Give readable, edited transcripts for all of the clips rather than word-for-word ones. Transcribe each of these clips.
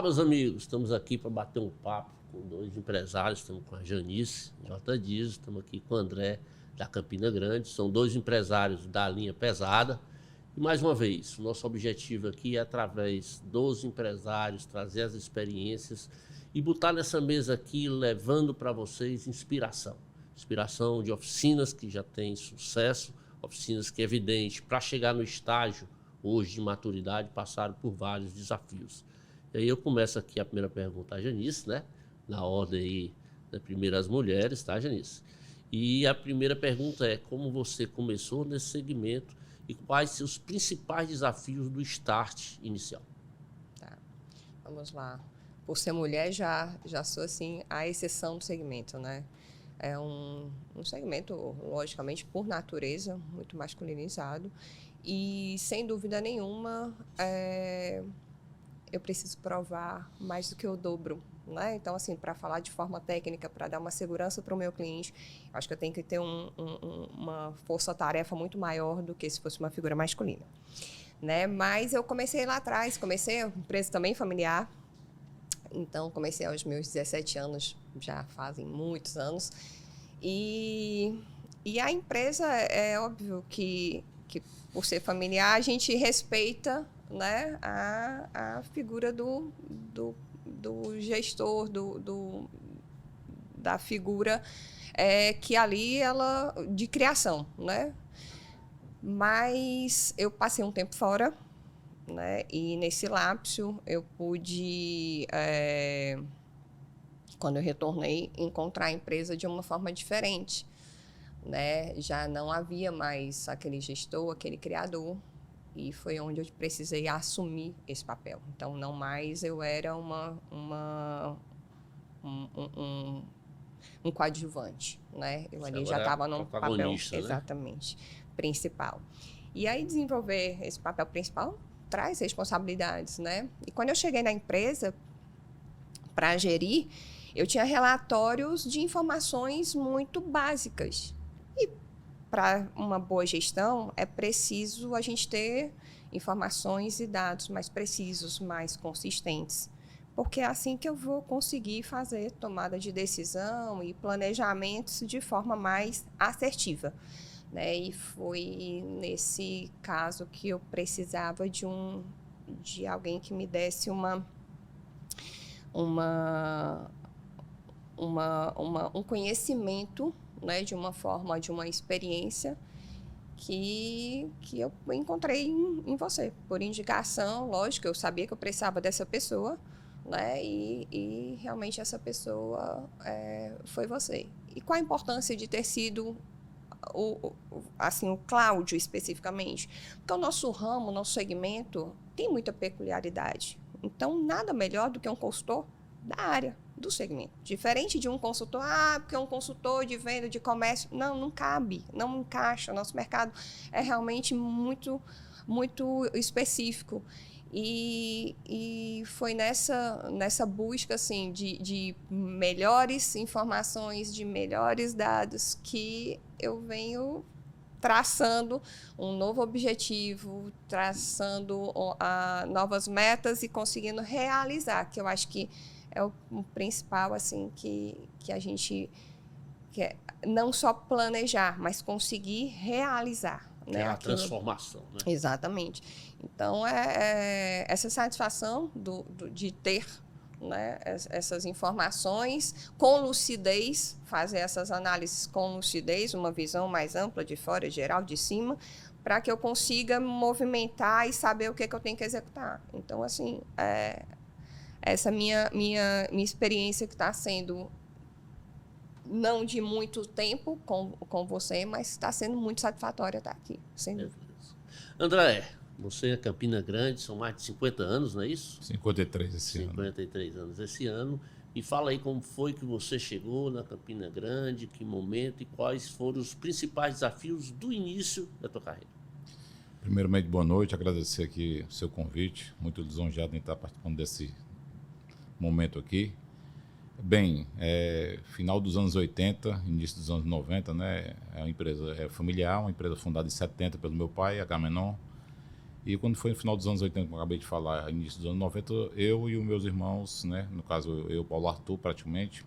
Fala, meus amigos, estamos aqui para bater um papo com dois empresários, estamos com a Janice J. Dias, estamos aqui com o André da Campina Grande, são dois empresários da linha pesada. E mais uma vez, o nosso objetivo aqui é, através dos empresários, trazer as experiências e botar nessa mesa aqui, levando para vocês inspiração. Inspiração de oficinas que já têm sucesso, oficinas que é evidente, para chegar no estágio hoje de maturidade, passaram por vários desafios. E aí eu começo aqui a primeira pergunta à Janice, né? Na ordem aí, da primeira as mulheres, tá, Janice? E a primeira pergunta é: como você começou nesse segmento e quais seus principais desafios do start inicial? Tá, vamos lá. Por ser mulher, já sou assim a exceção do segmento, né? É um segmento, logicamente, por natureza, muito masculinizado. E, sem dúvida nenhuma, eu preciso provar mais do que o dobro, né? Então, assim, para falar de forma técnica, para dar uma segurança para o meu cliente, acho que eu tenho que ter uma força-tarefa muito maior do que se fosse uma figura masculina, né? Mas eu comecei lá atrás, comecei a empresa também familiar. Então, comecei aos meus 17 anos, já fazem muitos anos. E a empresa, é óbvio que por ser familiar, a gente respeita, né, a figura do gestor, da figura que ali, ela, de criação, né? Mas eu passei um tempo fora, né? E nesse lapso eu pude, quando eu retornei, encontrar a empresa de uma forma diferente, né? Já não havia mais aquele gestor, aquele criador, e foi onde eu precisei assumir esse papel. Então, não mais eu era um coadjuvante, né? Eu ali já estava num papel, né? exatamente, principal. E aí, desenvolver esse papel principal traz responsabilidades, né? E quando eu cheguei na empresa para gerir, eu tinha relatórios de informações muito básicas. E para uma boa gestão, é preciso a gente ter informações e dados mais precisos, mais consistentes. Porque é assim que eu vou conseguir fazer tomada de decisão e planejamentos de forma mais assertiva, né? E foi nesse caso que eu precisava de alguém que me desse um conhecimento, né, de uma forma, de uma experiência que eu encontrei em você, por indicação. Lógico, eu sabia que eu precisava dessa pessoa, né, e realmente essa pessoa foi você. E qual a importância de ter sido o Cláudio especificamente? Porque o nosso ramo, o nosso segmento tem muita peculiaridade. Então, nada melhor do que um consultor da área, do segmento. Diferente de um consultor, porque é um consultor de venda, de comércio. Não cabe, não encaixa. O nosso mercado é realmente muito, muito específico. E foi nessa busca assim, de melhores informações, de melhores dados, que eu venho traçando um novo objetivo, traçando novas metas e conseguindo realizar, que eu acho que é o principal, assim, que a gente quer não só planejar, mas conseguir realizar. Né? É a transformação, né? Exatamente. Então, essa satisfação de ter, né, essas informações com lucidez, fazer essas análises com lucidez, uma visão mais ampla, de fora, geral, de cima, para que eu consiga movimentar e saber o que eu tenho que executar. Então, assim, essa minha experiência, que está sendo não de muito tempo com você, mas está sendo muito satisfatória estar aqui, sem dúvida. André, você é Campina Grande, são mais de 50 anos, não é isso? 53 esse ano. 53 anos esse ano. E fala aí como foi que você chegou na Campina Grande, que momento e quais foram os principais desafios do início da tua carreira. Primeiramente, boa noite, agradecer aqui o seu convite, muito lisonjeado em estar participando desse momento aqui. Bem, final dos anos 80, início dos anos 90, né? É uma empresa familiar, uma empresa fundada em 70 pelo meu pai, a Gamenon. E quando foi no final dos anos 80, como eu acabei de falar, início dos anos 90, eu e os meus irmãos, né, no caso eu e o Paulo Arthur praticamente,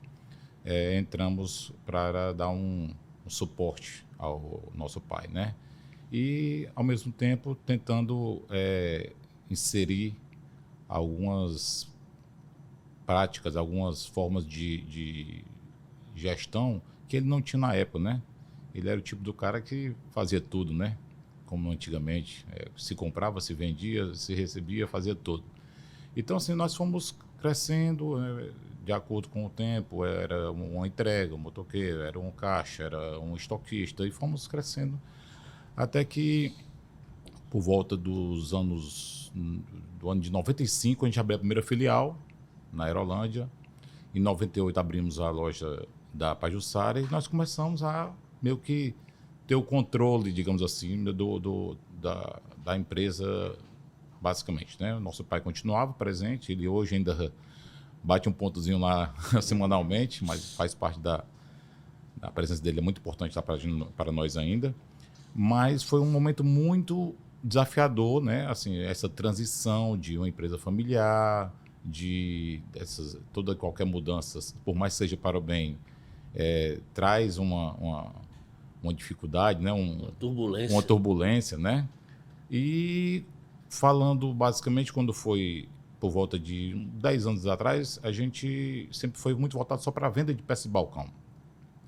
entramos para dar um suporte ao nosso pai, né? E, ao mesmo tempo, tentando inserir algumas práticas, algumas formas de gestão que ele não tinha na época, né? Ele era o tipo do cara que fazia tudo, né? Como antigamente, se comprava, se vendia, se recebia, fazia tudo. Então, assim, nós fomos crescendo de acordo com o tempo, era uma entrega, um motoqueiro, era um caixa, era um estoquista, e fomos crescendo até que, por volta do ano de 95, a gente abriu a primeira filial na Aerolândia. Em 98 abrimos a loja da Pajuçara e nós começamos a meio que ter o controle, digamos assim, da empresa, basicamente, né? O nosso pai continuava presente, ele hoje ainda bate um pontozinho lá semanalmente, mas faz parte da presença dele, é muito importante lá para nós ainda. Mas foi um momento muito desafiador, né? Assim, essa transição de uma empresa familiar, qualquer mudança, por mais que seja para o bem, traz uma dificuldade, né? Uma turbulência, né? E falando basicamente, quando foi por volta de 10 anos atrás, a gente sempre foi muito voltado só para a venda de peça de balcão.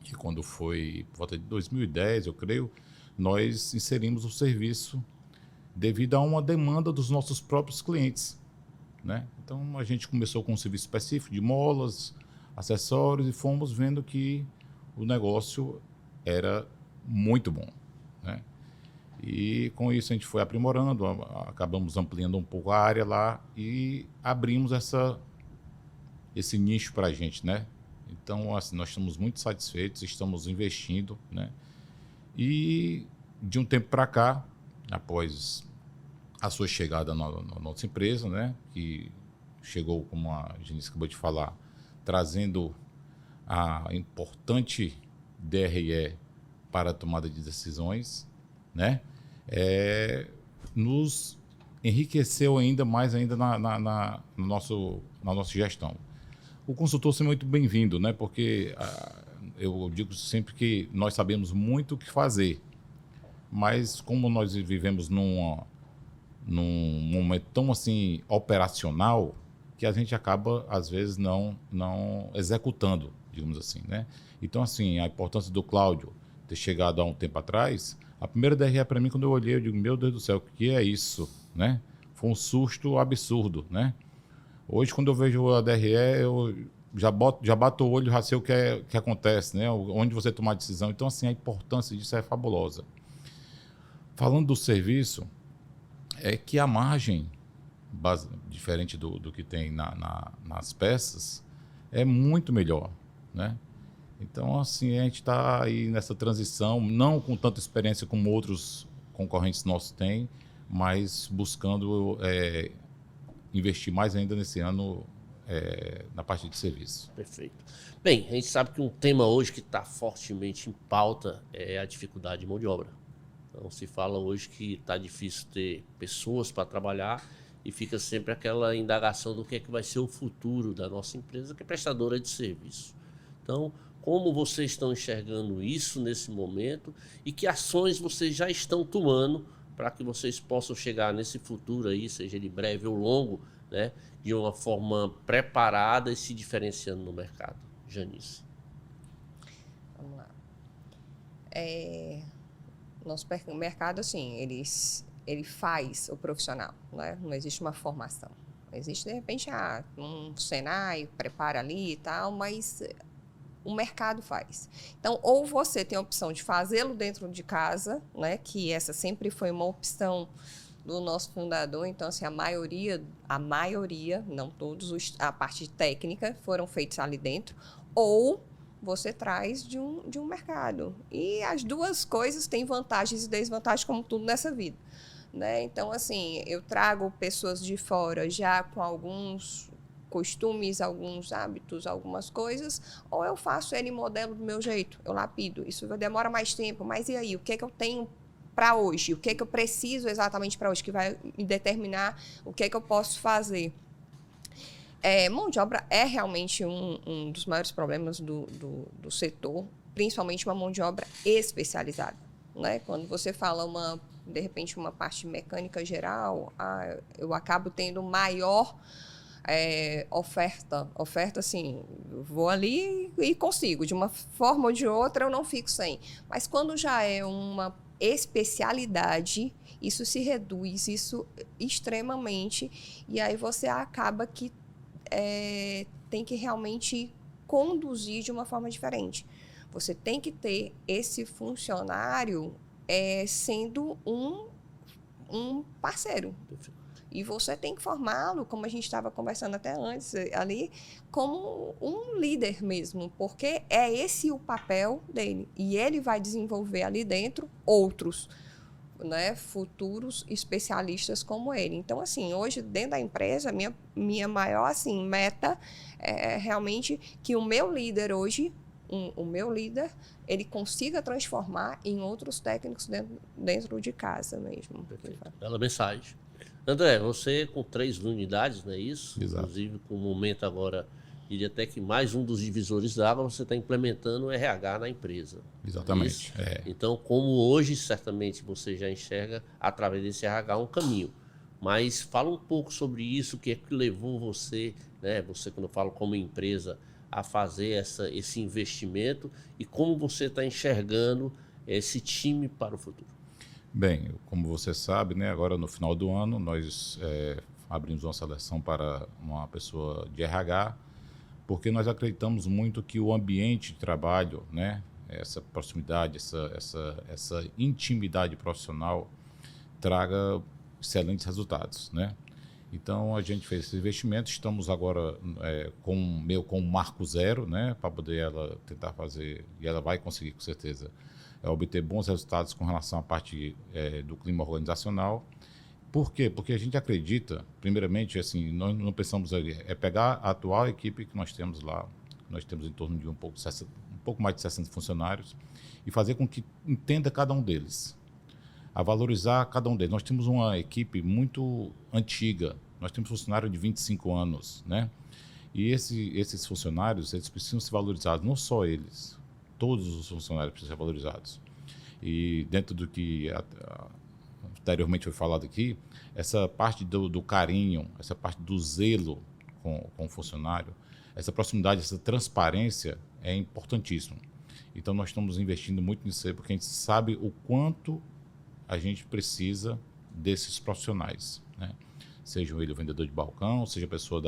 E quando foi por volta de 2010, eu creio, nós inserimos o serviço devido a uma demanda dos nossos próprios clientes, né? Então, a gente começou com um serviço específico de molas, acessórios, e fomos vendo que o negócio era muito bom, né? E com isso a gente foi aprimorando, acabamos ampliando um pouco a área lá e abrimos esse nicho para a gente, né? Então, assim, nós estamos muito satisfeitos, estamos investindo, né? E de um tempo para cá, após a sua chegada na nossa empresa, né, que chegou, como a Genice acabou de falar, trazendo a importante DRE para a tomada de decisões, né, nos enriqueceu ainda mais ainda na nossa gestão. O consultor sempre é muito bem-vindo, né, porque eu digo sempre que nós sabemos muito o que fazer, mas como nós vivemos num momento tão assim operacional, que a gente acaba às vezes não executando, digamos assim, né? Então, assim, a importância do Cláudio ter chegado há um tempo atrás, a primeira DRE para mim, quando eu olhei, eu digo, meu Deus do céu, o que é isso, né? Foi um susto absurdo, né? Hoje, quando eu vejo a DRE, eu já bato o olho, já sei o que acontece, né? Onde você tomar a decisão. Então, assim, a importância disso é fabulosa. Falando do serviço, é que a margem, diferente do que tem nas peças, é muito melhor, né? Então, assim, a gente está aí nessa transição, não com tanta experiência como outros concorrentes nossos têm, mas buscando investir mais ainda nesse ano na parte de serviço. Perfeito. Bem, a gente sabe que um tema hoje que está fortemente em pauta é a dificuldade de mão de obra. Então, se fala hoje que está difícil ter pessoas para trabalhar e fica sempre aquela indagação do que é que vai ser o futuro da nossa empresa, que é prestadora de serviço. Então, como vocês estão enxergando isso nesse momento e que ações vocês já estão tomando para que vocês possam chegar nesse futuro aí, seja ele breve ou longo, né, de uma forma preparada e se diferenciando no mercado? Janice. Vamos lá. Nosso mercado, assim, ele faz o profissional, né? Não existe uma formação. Existe, de repente, um Senai, prepara ali e tal, mas o mercado faz. Então, ou você tem a opção de fazê-lo dentro de casa, né? Que essa sempre foi uma opção do nosso fundador. Então, assim, a maioria, não todos, a parte técnica foram feitos ali dentro, ou você traz de um mercado. E as duas coisas têm vantagens e desvantagens, como tudo nessa vida, né? Então, assim, eu trago pessoas de fora já com alguns costumes, alguns hábitos, algumas coisas, ou eu faço ele modelo do meu jeito, eu lapido. Isso demora mais tempo, mas e aí? O que é que eu tenho para hoje, o que é que eu preciso exatamente para hoje, que vai me determinar o que é que eu posso fazer. Mão de obra é realmente um dos maiores problemas do setor, principalmente uma mão de obra especializada, né? Quando você fala de repente uma parte mecânica geral, eu acabo tendo maior oferta assim, vou ali e consigo, de uma forma ou de outra eu não fico sem. Mas quando já é uma especialidade, isso se reduz, isso extremamente, e aí você acaba que tem que realmente conduzir de uma forma diferente. Você tem que ter esse funcionário sendo um parceiro. E você tem que formá-lo, como a gente estava conversando até antes ali, como um líder mesmo, porque é esse o papel dele. E ele vai desenvolver ali dentro outros, né, futuros especialistas como ele. Então, assim, hoje, dentro da empresa, minha maior assim, meta é realmente que o meu líder hoje, o meu líder, ele consiga transformar em outros técnicos dentro de casa mesmo. Perfeito. Bela mensagem. André, você com 3 unidades, não é isso? Exato. Inclusive, com o momento agora, diria até que mais um dos divisores d'água, você está implementando o RH na empresa. Exatamente. Então, como hoje, certamente, você já enxerga, através desse RH, um caminho. Mas fala um pouco sobre isso, o que é que levou você, né, você, quando eu falo como empresa, a fazer esse investimento e como você está enxergando esse time para o futuro. Bem, como você sabe, né, agora no final do ano nós abrimos uma seleção para uma pessoa de RH, porque nós acreditamos muito que o ambiente de trabalho, né, essa proximidade, essa intimidade profissional traga excelentes resultados, né? Então a gente fez esse investimento, estamos agora com o Marco Zero, né, para poder ela tentar fazer, e ela vai conseguir com certeza, obter bons resultados com relação à parte do clima organizacional. Por quê? Porque a gente acredita, primeiramente, assim, nós não pensamos ali, pegar a atual equipe que nós temos lá, nós temos em torno de um pouco mais de 60 funcionários, e fazer com que entenda cada um deles, a valorizar cada um deles. Nós temos uma equipe muito antiga, nós temos funcionários de 25 anos, né? E esses funcionários, eles precisam ser valorizados, não só eles, todos os funcionários precisam ser valorizados. E dentro do que anteriormente foi falado aqui, essa parte do carinho, essa parte do zelo com o funcionário, essa proximidade, essa transparência é importantíssimo. Então nós estamos investindo muito nisso aí, porque a gente sabe o quanto a gente precisa desses profissionais, né? Seja ele o vendedor de balcão, seja a pessoa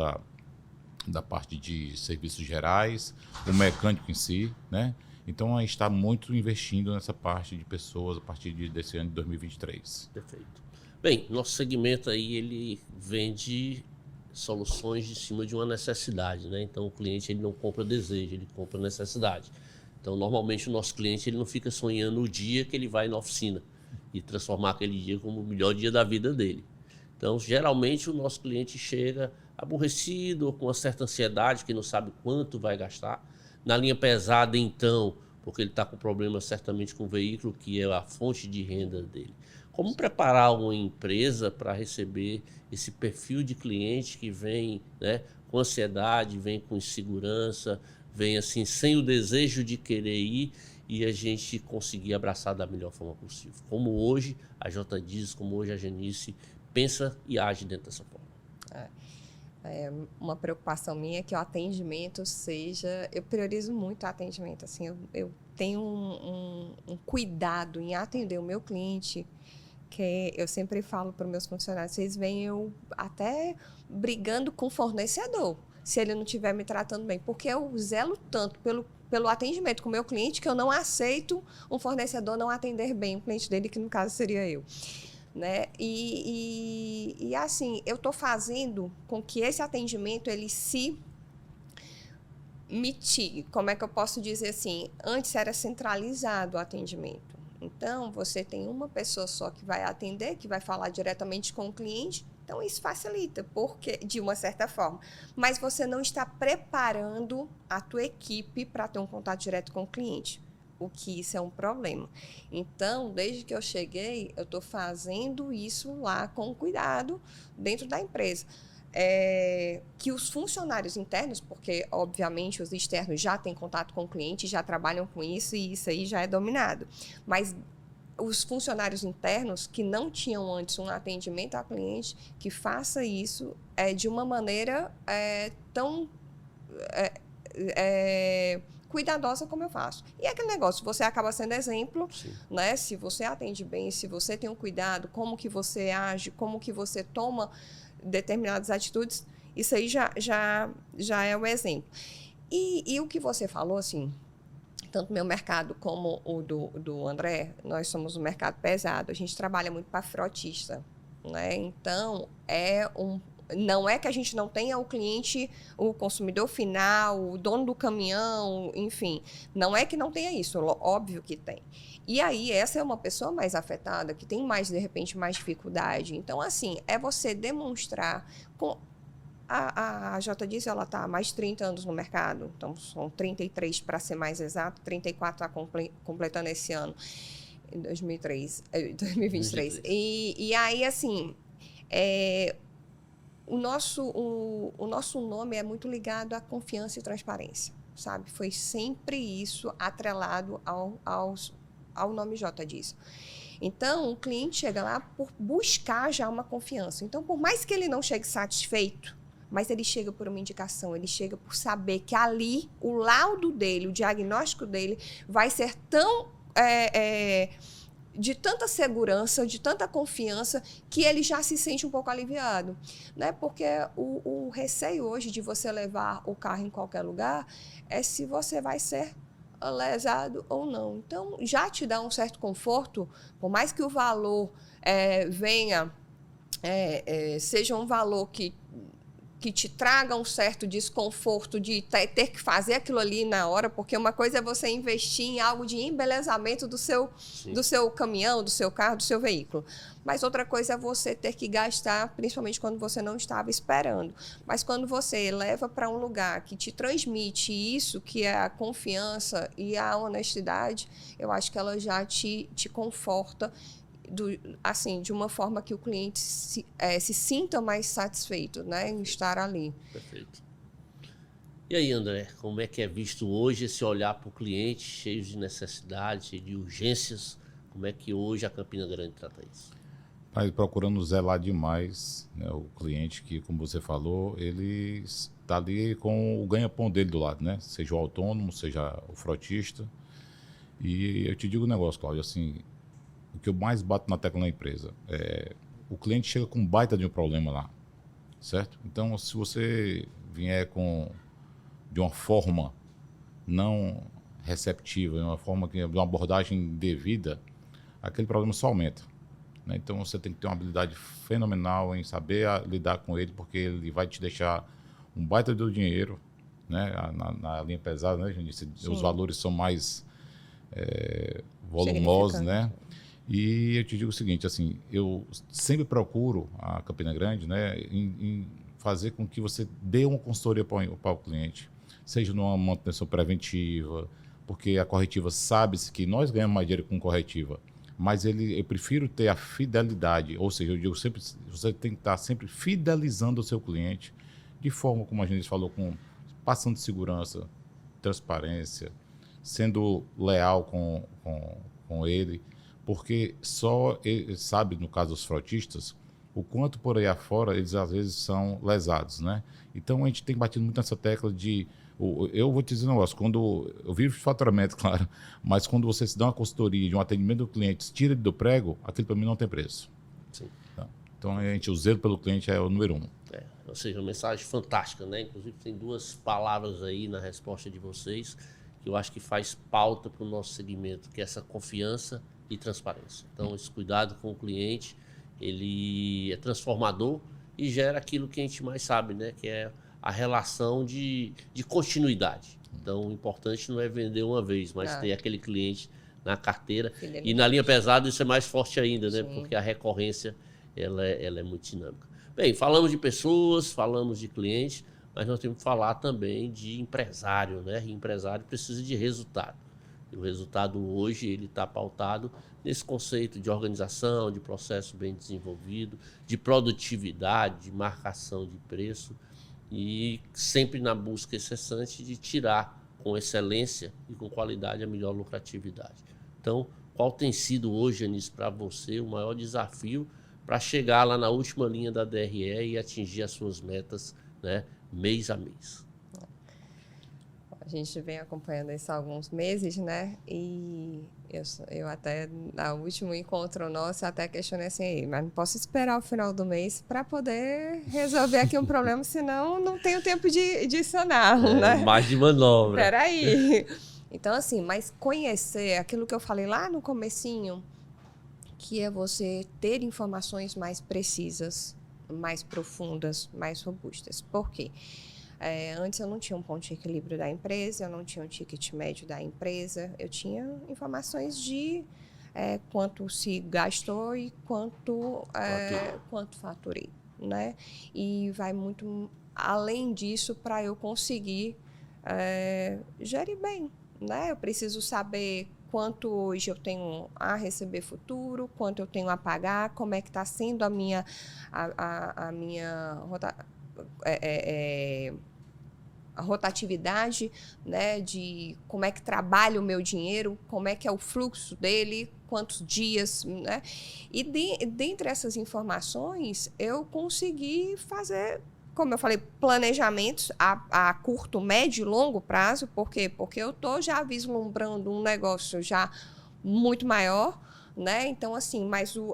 da parte de serviços gerais, o mecânico em si, né? Então, a gente está muito investindo nessa parte de pessoas a partir desse ano de 2023. Perfeito. Bem, nosso segmento aí, ele vende soluções de cima de uma necessidade, né? Então, o cliente ele não compra desejo, ele compra necessidade. Então, normalmente, o nosso cliente ele não fica sonhando o dia que ele vai na oficina e transformar aquele dia como o melhor dia da vida dele. Então, geralmente, o nosso cliente chega aborrecido ou com uma certa ansiedade, que não sabe quanto vai gastar. Na linha pesada, então, porque ele está com problema certamente com o veículo, que é a fonte de renda dele. Como preparar uma empresa para receber esse perfil de cliente que vem, né, com ansiedade, vem com insegurança, vem assim, sem o desejo de querer ir e a gente conseguir abraçar da melhor forma possível. Como hoje a JDIS, como hoje a Genice pensa e age dentro dessa forma. Uma preocupação minha é que o atendimento seja... Eu priorizo muito o atendimento. Assim, eu tenho um cuidado em atender o meu cliente, que eu sempre falo para os meus funcionários, vocês veem eu até brigando com o fornecedor, se ele não estiver me tratando bem, porque eu zelo tanto pelo atendimento com o meu cliente que eu não aceito um fornecedor não atender bem o cliente dele, que no caso seria eu. Né? E assim, eu estou fazendo com que esse atendimento ele se mitigue. Como é que eu posso dizer assim? Antes era centralizado o atendimento. Então, você tem uma pessoa só que vai atender, que vai falar diretamente com o cliente. Então, isso facilita, porque, de uma certa forma. Mas você não está preparando a tua equipe para ter um contato direto com o cliente. o que isso é um problema. Então, desde que eu cheguei, eu estou fazendo isso lá com cuidado dentro da empresa. Que os funcionários internos, porque obviamente os externos já têm contato com o cliente, já trabalham com isso e isso aí já é dominado. Mas os funcionários internos que não tinham antes um atendimento ao cliente, que faça isso de uma maneira tão cuidadosa como eu faço. E é aquele negócio, você acaba sendo exemplo, né? Se você atende bem, se você tem um cuidado, como que você age, como que você toma determinadas atitudes, isso aí já é o exemplo. E o que você falou, assim, tanto meu mercado como o do André, nós somos um mercado pesado, a gente trabalha muito para frotista, né? Então, não é que a gente não tenha o cliente, o consumidor final, o dono do caminhão, enfim, não é que não tenha isso, óbvio que tem. E aí, essa é uma pessoa mais afetada, que tem mais, de repente, mais dificuldade. Então, assim, é você demonstrar... A Jota disse, ela está há mais de 30 anos no mercado, então são 33 para ser mais exato, 34 está completando esse ano, em 2023. E aí, assim, o nosso nome é muito ligado à confiança e transparência, sabe? Foi sempre isso atrelado ao nome Jota disso. Então, o cliente chega lá por buscar já uma confiança. Então, por mais que ele não chegue satisfeito, mas ele chega por uma indicação, ele chega por saber que ali o laudo dele, o diagnóstico dele vai ser tão... de tanta segurança, de tanta confiança, que ele já se sente um pouco aliviado, né? Porque o receio hoje de você levar o carro em qualquer lugar é se você vai ser lesado ou não. Então, já te dá um certo conforto, por mais que o valor seja um valor que te traga um certo desconforto de ter que fazer aquilo ali na hora, porque uma coisa é você investir em algo de embelezamento do seu caminhão, do seu carro, do seu veículo. Mas outra coisa é você ter que gastar, principalmente quando você não estava esperando. Mas quando você leva para um lugar que te transmite isso, que é a confiança e a honestidade, eu acho que ela já te conforta assim, de uma forma que o cliente se sinta mais satisfeito, né, em estar ali. Perfeito. E aí, André, como é que é visto hoje esse olhar para o cliente, cheio de necessidades, cheio de urgências? Como é que hoje a Campina Grande trata isso? Procurando zelar demais, né, o cliente que, como você falou, ele está ali com o ganha-pão dele do lado, né? Seja o autônomo, seja o frotista. E eu te digo um negócio, Cláudio, assim... O que eu mais bato na tecla na empresa o cliente chega com um baita de um problema lá, certo? Então, se você vier de uma forma não receptiva, de uma abordagem devida, aquele problema só aumenta, né? Então, você tem que ter uma habilidade fenomenal em saber lidar com ele, porque ele vai te deixar um baita do dinheiro, né? Na linha pesada, né, Janice? Os valores são mais volumosos, né? E eu te digo o seguinte, assim, eu sempre procuro a Campina Grande, né, em fazer com que você dê uma consultoria para o cliente, seja numa manutenção preventiva, porque a corretiva sabe-se que nós ganhamos mais dinheiro com corretiva, mas eu prefiro ter a fidelidade, ou seja, eu digo sempre, você tem que estar sempre fidelizando o seu cliente, de forma, como a gente falou, passando segurança, transparência, sendo leal com ele, porque só ele sabe, no caso dos frotistas, o quanto por aí afora eles às vezes são lesados, né? Então a gente tem batido muito nessa tecla de... Eu vou te dizer um negócio, quando eu vivo de faturamento, claro, mas quando você se dá uma consultoria de um atendimento do cliente, tira ele do prego, aquilo para mim não tem preço. Sim. Então o zelo pelo cliente é o número 1. Ou seja, uma mensagem fantástica, né? Inclusive tem 2 palavras aí na resposta de vocês que eu acho que faz pauta para o nosso segmento, que é essa confiança e transparência. Então, esse cuidado com o cliente, ele é transformador e gera aquilo que a gente mais sabe, né? Que é a relação de continuidade. Então, o importante não é vender uma vez, mas ter aquele cliente na carteira. E na linha pesada isso é mais forte ainda, né? Sim. Porque a recorrência ela é muito dinâmica. Bem, falamos de pessoas, falamos de clientes, mas nós temos que falar também de empresário, né? E empresário precisa de resultado. E o resultado hoje ele está pautado nesse conceito de organização, de processo bem desenvolvido, de produtividade, de marcação de preço e sempre na busca incessante de tirar com excelência e com qualidade a melhor lucratividade. Então, qual tem sido hoje, Anísio, para você o maior desafio para chegar lá na última linha da DRE e atingir as suas metas, né, mês a mês? A gente vem acompanhando isso há alguns meses, né? E eu até, no último encontro nosso, até questionei assim, mas não posso esperar o final do mês para poder resolver aqui um problema, senão não tenho tempo de sanar, né? Mais de manobra. Peraí. Então, assim, mas conhecer aquilo que eu falei lá no comecinho, que é você ter informações mais precisas, mais profundas, mais robustas. Por quê? Antes eu não tinha um ponto de equilíbrio da empresa, eu não tinha um ticket médio da empresa, eu tinha informações de quanto se gastou e quanto faturei, né? E vai muito além disso para eu conseguir gerir bem, né? Eu preciso saber quanto hoje eu tenho a receber futuro, quanto eu tenho a pagar, como é que está sendo a minha a rotatividade, né, de como é que trabalha o meu dinheiro, como é que é o fluxo dele, quantos dias, né? E dentre essas informações, eu consegui fazer, como eu falei, planejamentos a curto, médio e longo prazo. Por quê? Porque eu estou já vislumbrando um negócio já muito maior, né? Então, assim,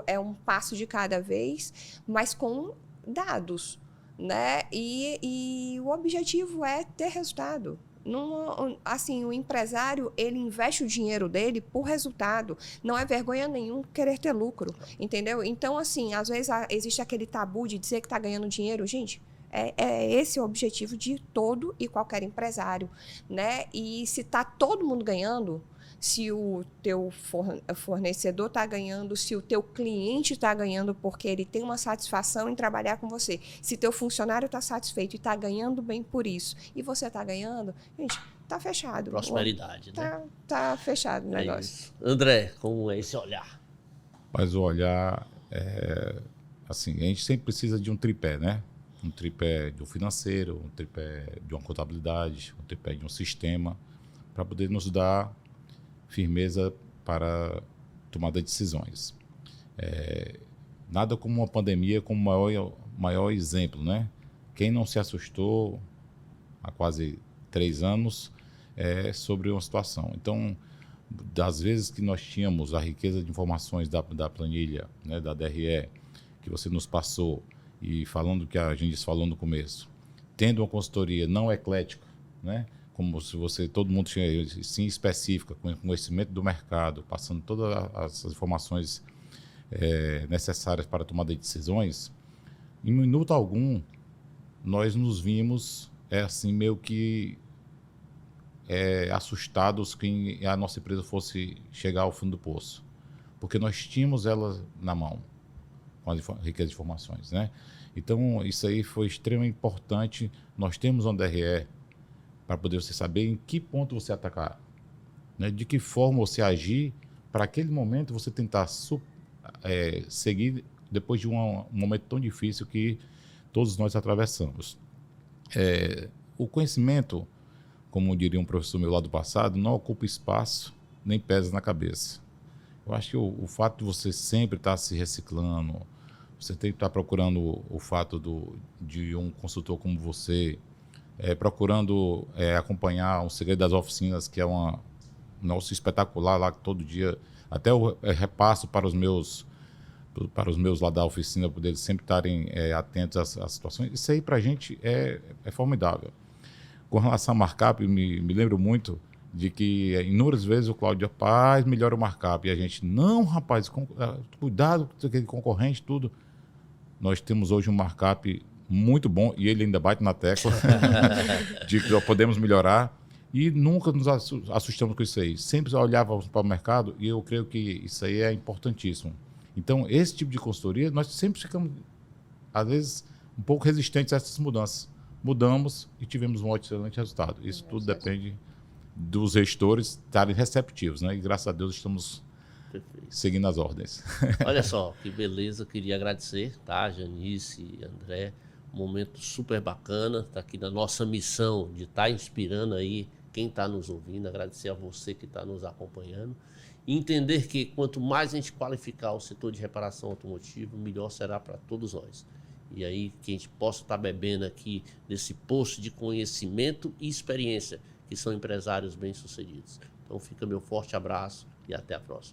é um passo de cada vez, mas com dados, né? E o objetivo é ter resultado. Assim, o empresário, ele investe o dinheiro dele por resultado. Não é vergonha nenhum querer ter lucro, entendeu? Então, assim, às vezes existe aquele tabu de dizer que está ganhando dinheiro. Gente, é esse o objetivo de todo e qualquer empresário, né? E se está todo mundo ganhando, se o teu fornecedor está ganhando, se o teu cliente está ganhando porque ele tem uma satisfação em trabalhar com você, se teu funcionário está satisfeito e está ganhando bem por isso, e você está ganhando, gente, está fechado. Prosperidade, né? Tá fechado o negócio. Isso. André, como é esse olhar? Mas o olhar, assim, a gente sempre precisa de um tripé, né? Um tripé de um financeiro, um tripé de uma contabilidade, um tripé de um sistema, para poder nos dar firmeza para tomada de decisões. Nada como uma pandemia como maior exemplo, né? Quem não se assustou há quase 3 anos sobre uma situação. Então, das vezes que nós tínhamos a riqueza de informações da planilha, né, da DRE, que você nos passou, e falando que a gente falou no começo, tendo uma consultoria não eclética, né? Como se todo mundo tinha, sim, específica, com conhecimento do mercado, passando todas as informações necessárias para a tomada de decisões, em minuto algum, nós nos vimos assim, meio que assustados que a nossa empresa fosse chegar ao fundo do poço, porque nós tínhamos ela na mão, com a riqueza de informações, né? Então, isso aí foi extremamente importante. Nós temos um DRE para poder você saber em que ponto você atacar, né? De que forma você agir para aquele momento você tentar seguir depois de um momento tão difícil que todos nós atravessamos. O conhecimento, como diria um professor meu lá do passado, não ocupa espaço nem pesa na cabeça. Eu acho que o fato de você sempre estar se reciclando, você tem que estar procurando o fato de um consultor como você, procurando acompanhar o Segredo das Oficinas, que é um nosso espetacular lá, que todo dia, até eu repasso para os meus lá da oficina, para eles sempre estarem atentos às situações. Isso aí para a gente é formidável. Com relação a markup, me lembro muito de que inúmeras vezes o Cláudio, rapaz, melhora o markup. E a gente, não, rapaz, cuidado com aquele concorrente, tudo. Nós temos hoje um markup muito bom, e ele ainda bate na tecla de que podemos melhorar. E nunca nos assustamos com isso aí. Sempre olhávamos para o mercado, e eu creio que isso aí é importantíssimo. Então, esse tipo de consultoria, nós sempre ficamos, às vezes, um pouco resistentes a essas mudanças. Mudamos e tivemos um excelente resultado. Isso tudo depende dos gestores estarem receptivos, né? E graças a Deus estamos seguindo as ordens. Olha só, que beleza, queria agradecer, tá, Janice e André, um momento super bacana, tá aqui na nossa missão de estar inspirando aí quem está nos ouvindo, agradecer a você que está nos acompanhando, e entender que quanto mais a gente qualificar o setor de reparação automotiva, melhor será para todos nós. E aí que a gente possa estar bebendo aqui desse poço de conhecimento e experiência, que são empresários bem-sucedidos. Então fica meu forte abraço e até a próxima.